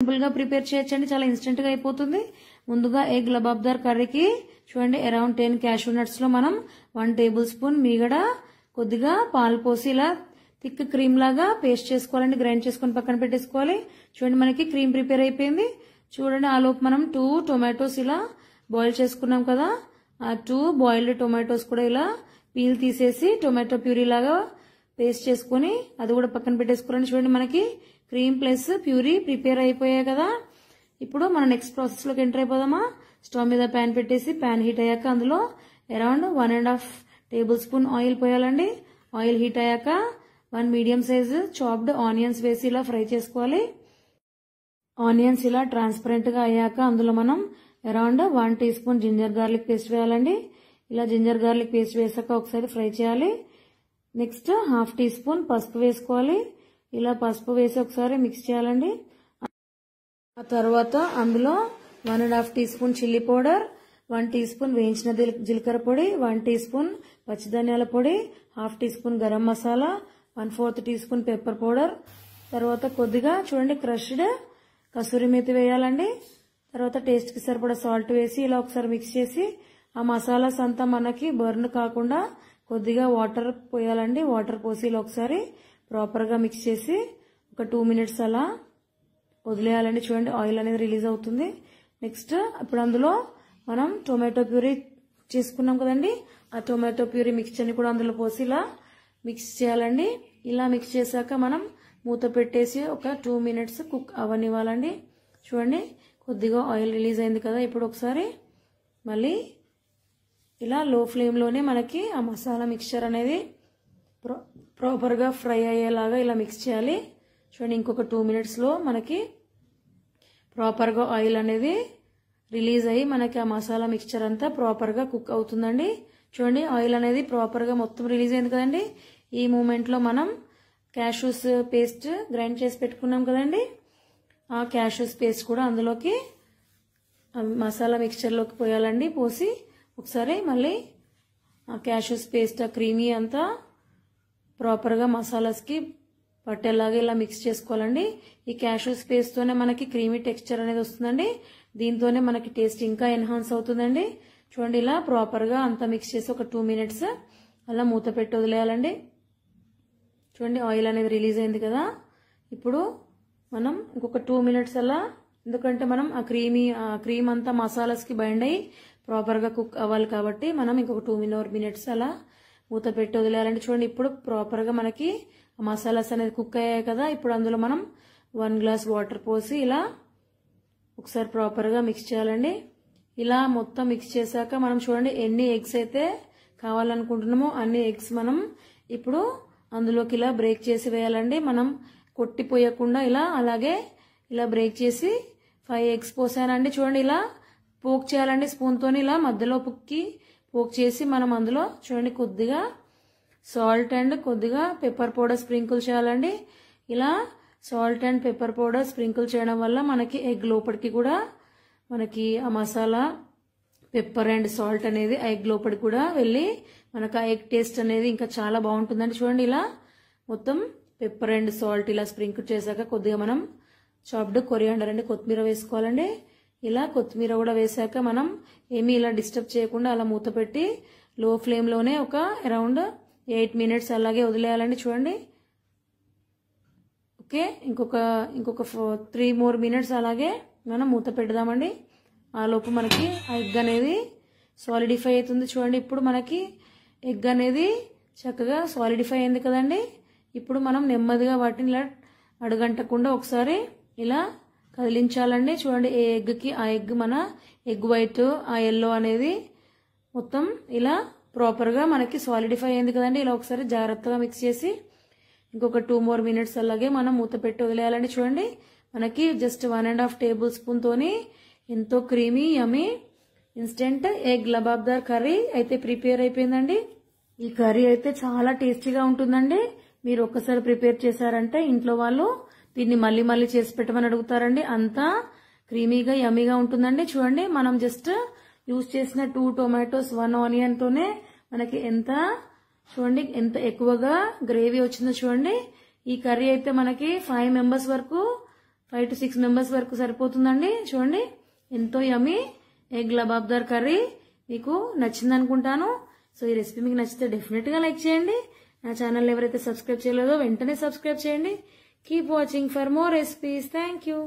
Simple గా prepare చేయొచ్చండి, చాలా ఇన్స్టెంట్ గా అయిపోతుంది. ముందుగా ఎగ్ లబాబ్దార్ కర్రీకి చూడండి అరౌండ్ 10 క్యాషూ నట్స్ లో మనం 1 టేబుల్ స్పూన్ మీగడ, కొద్దిగా పాలు పోసి ఇలా థిక్ క్రీమ్ లాగా పేస్ట్ చేసుకోవాలండి. గ్రైండ్ చేసుకుని పక్కన పెట్టేసుకోవాలి. చూడండి మనకి క్రీమ్ ప్రిపేర్ అయిపోయింది. చూడండి ఆలోపు మనం 2 టొమాటోస్ ఇలా బాయిల్ చేసుకున్నాం కదా, ఆ 2 బాయిల్డ్ టొమాటోస్ కూడా ఇలా పీల్ తీసేసి టొమాటో ప్యూరీ లాగా పేస్ట్ చేసుకుని అది కూడా పక్కన పెట్టేసుకోవాలండి. చూడండి మనకి క్రీమ్ ప్లస్ ప్యూరీ ప్రిపేర్ అయిపోయాయి కదా. ఇప్పుడు మనం నెక్స్ట్ ప్రాసెస్ లోకి ఎంటర్ అయిపోదామా. స్టవ్ మీద ప్యాన్ పెట్టేసి ప్యాన్ హీట్ అయ్యాక అందులో అరౌండ్ 1.5 టేబుల్ స్పూన్ ఆయిల్ పోయాలండి. ఆయిల్ హీట్ అయ్యాక 1 మీడియం సైజు చాప్డ్ ఆనియన్స్ వేసి ఇలా ఫ్రై చేసుకోవాలి. ఆనియన్స్ ఇలా ట్రాన్స్పరెంట్ గా అయ్యాక అందులో మనం around 1 teaspoon ginger garlic paste వేయాలండి. ఇలా జింజర్ గార్లిక్ పేస్ట్ వేసాక ఒకసారి ఫ్రై చేయాలి. నెక్స్ట్ 1/2 టీ స్పూన్ పసుపు వేసుకోవాలి. ఇలా పసుపు వేసి ఒకసారి మిక్స్ చేయాలండి. ఆ తర్వాత అందులో 1.5 teaspoon chilli powder, 1 teaspoon వేయించిన జీలకర్ర పొడి, 1 టీ స్పూన్ పచ్చిధనియాల పొడి, 1/2 teaspoon garam masala, 1/4 teaspoon pepper powder, తర్వాత కొద్దిగా చూడండి క్రష్డ్ కసూరి మేతి వేయాలండి. తర్వాత టేస్ట్ కి సరిపడా సాల్ట్ వేసి ఇలా ఒకసారి మిక్స్ చేసి ఆ మసాలాస్ అంతా మనకి బర్న్ కాకుండా కొద్దిగా వాటర్ పోయాలండి. వాటర్ పోసి ఇలా ఒకసారి ప్రాపర్ గా మిక్స్ చేసి ఒక 2 మినిట్స్ అలా వదిలేయాలండి. చూడండి ఆయిల్ అనేది రిలీజ్ అవుతుంది. నెక్స్ట్ ఇప్పుడు అందులో మనం టొమాటో ప్యూరీ చేసుకున్నాం కదండి, ఆ టొమాటో ప్యూరీ మిక్స్చర్ ని కూడా అందులో పోసి ఇలా మిక్స్ చేయాలండి. ఇలా మిక్స్ చేశాక మనం మూత పెట్టేసి ఒక 2 మినిట్స్ కుక్ అవనివ్వాలండి. చూడండి కొద్దిగా ఆయిల్ రిలీజ్ అయింది కదా. ఇప్పుడు ఒకసారి మళ్ళీ ఇలా లో ఫ్లేమ్ లోనే మనకి ఆ మసాలా మిక్స్చర్ అనేది ప్రాపర్ గా ఫ్రై అయ్యేలాగా ఇలా మిక్స్ చేయాలి. చూడండి ఇంకొక 2 మినిట్స్ లో మనకి ప్రాపర్ గా ఆయిల్ అనేది రిలీజ్ అయ్యి మనకి ఆ మసాలా మిక్స్చర్ అంతా ప్రాపర్ గా కుక్ అవుతుందండి. చూడండి ఆయిల్ అనేది ప్రాపర్ గా మొత్తం రిలీజ్ అయింది కదండి. ఈ మూమెంట్ లో మనం క్యాషూస్ పేస్ట్ గ్రైండ్ చేసి పెట్టుకున్నాం కదండి, ఆ క్యాషూస్ పేస్ట్ కూడా అందులోకి మసాలా మిక్స్చర్ లోకి పోయాలండి. పోసి ఒకసారి మళ్ళీ ఆ క్యాషూస్ పేస్ట్ ఆ క్రీమీ అంతా ప్రాపర్ గా మసాలాస్ కి పట్టేలాగా ఇలా మిక్స్ చేసుకోవాలండి. ఈ క్యాషూస్ పేస్ట్ తోనే మనకి క్రీమీ టెక్స్చర్ అనేది వస్తుందండి. దీంతోనే మనకి టేస్ట్ ఇంకా ఎన్హాన్స్ అవుతుందండి. చూడండి ఇలా ప్రాపర్ గా అంతా మిక్స్ చేసి ఒక 2 మినిట్స్ అలా మూత పెట్టి వదిలేయాలండి. చూడండి ఆయిల్ అనేది రిలీజ్ అయింది కదా. ఇప్పుడు మనం ఇంకొక 2 మినిట్స్ అలా, ఎందుకంటే మనం ఆ క్రీమ్ అంతా మసాలాస్ కి బైండ్ అయ్యి ప్రాపర్ గా కుక్ అవ్వాలి కాబట్టి మనం ఇంకొక 2 మినిట్స్ అలా మూత పెట్టి వదిలేయాలండి. చూడండి ఇప్పుడు ప్రాపర్ గా మనకి మసాలాస్ అనేది కుక్ అయ్యాయి కదా. ఇప్పుడు అందులో మనం 1 గ్లాస్ వాటర్ పోసి ఇలా ఒకసారి ప్రాపర్ గా మిక్స్ చేయాలండి. ఇలా మొత్తం మిక్స్ చేశాక మనం చూడండి ఎన్ని ఎగ్స్ అయితే కావాలనుకుంటున్నామో అన్ని ఎగ్స్ మనం ఇప్పుడు అందులోకి ఇలా బ్రేక్ చేసి వేయాలండి. మనం కొట్టిపోయకుండా ఇలా అలాగే ఇలా బ్రేక్ చేసి 5 ఎగ్స్ పోసానండి. చూడండి ఇలా పోక్ చేయాలండి స్పూన్ తోని, ఇలా మధ్యలో పోక్ చేసి మనం అందులో చూడండి కొద్దిగా సాల్ట్ అండ్ కొద్దిగా పెప్పర్ పౌడర్ స్ప్రింకిల్ చేయాలండి. ఇలా salt and pepper powder sprinkle చేయడం వల్ల మనకి ఎగ్ లోపలికి కూడా మనకి ఆ మసాలా పెప్పర్ అండ్ సాల్ట్ అనేది ఎగ్ లోపలికి కూడా వెళ్ళి మనకు ఆ ఎగ్ టేస్ట్ అనేది ఇంకా చాలా బాగుంటుందండి. చూడండి ఇలా మొత్తం పెప్పర్ అండ్ సాల్ట్ ఇలా స్ప్రింకిల్ చేశాక కొద్దిగా మనం చాప్డ్ కొరియాండర్ అండి కొత్తిమీర వేసుకోవాలండి. ఇలా కొత్తిమీర కూడా వేసాక మనం ఏమీ ఇలా డిస్టర్బ్ చేయకుండా అలా మూత పెట్టి లో ఫ్లేమ్ లోనే ఒక అరౌండ్ 8 మినిట్స్ అలాగే వదిలేయాలండి. చూడండి ఓకే, ఇంకొక 3 more మినిట్స్ అలాగే మనం మూత పెడదామండి. ఆ లోపు మనకి ఆ ఎగ్ అనేది సాలిడిఫై అవుతుంది. చూడండి ఇప్పుడు మనకి ఎగ్ అనేది చక్కగా సాలిడిఫై అయింది కదండి. ఇప్పుడు మనం నెమ్మదిగా వాటిని ఇలా అడుగంటకుండా ఒకసారి ఇలా కదిలించాలండి. చూడండి ఏ ఎగ్కి ఆ ఎగ్ మన ఎగ్ వైట్ ఆ ఎల్లో అనేది మొత్తం ఇలా ప్రాపర్ గా మనకి సాలిడిఫై అయింది కదండి. ఇలా ఒకసారి జాగ్రత్తగా మిక్స్ చేసి ఇంకొక 2 more మినిట్స్ అలాగే మనం మూత పెట్టి వదిలేయాలండి. చూడండి మనకి జస్ట్ 1.5 టేబుల్ స్పూన్ తోని ఎంతో creamy yummy instant egg lababdar curry అయితే ప్రిపేర్ అయిపోయిందండి. ఈ కర్రీ అయితే చాలా టేస్టీగా ఉంటుందండి. మీరు ఒక్కసారి ప్రిపేర్ చేశారంటే ఇంట్లో వాళ్ళు దీన్ని మళ్ళీ మళ్ళీ చేసి పెట్టమని అడుగుతారండి. అంతా క్రీమీగా యమ్మీగా ఉంటుందండి. చూడండి మనం జస్ట్ యూజ్ చేసిన 2 టొమాటోస్ 1 ఆనియన్ తోనే మనకి ఎంత ఎక్కువగా గ్రేవీ వచ్చిందో చూడండి. ఈ కర్రీ అయితే మనకి 5 మెంబర్స్ వరకు 5 to 6 మెంబర్స్ వరకు సరిపోతుందండి. చూడండి ఎంతో యమ్మీ ఎగ్ లబాబ్దార్ కర్రీ మీకు నచ్చింది అనుకుంటాను. సో ఈ రెసిపీ మీకు నచ్చితే డెఫినెట్ గా లైక్ చేయండి. నా ఛానల్ ఎవరైతే సబ్స్క్రైబ్ చేయలేదో వెంటనే సబ్స్క్రైబ్ చేయండి. Keep watching for more recipes. Thank you.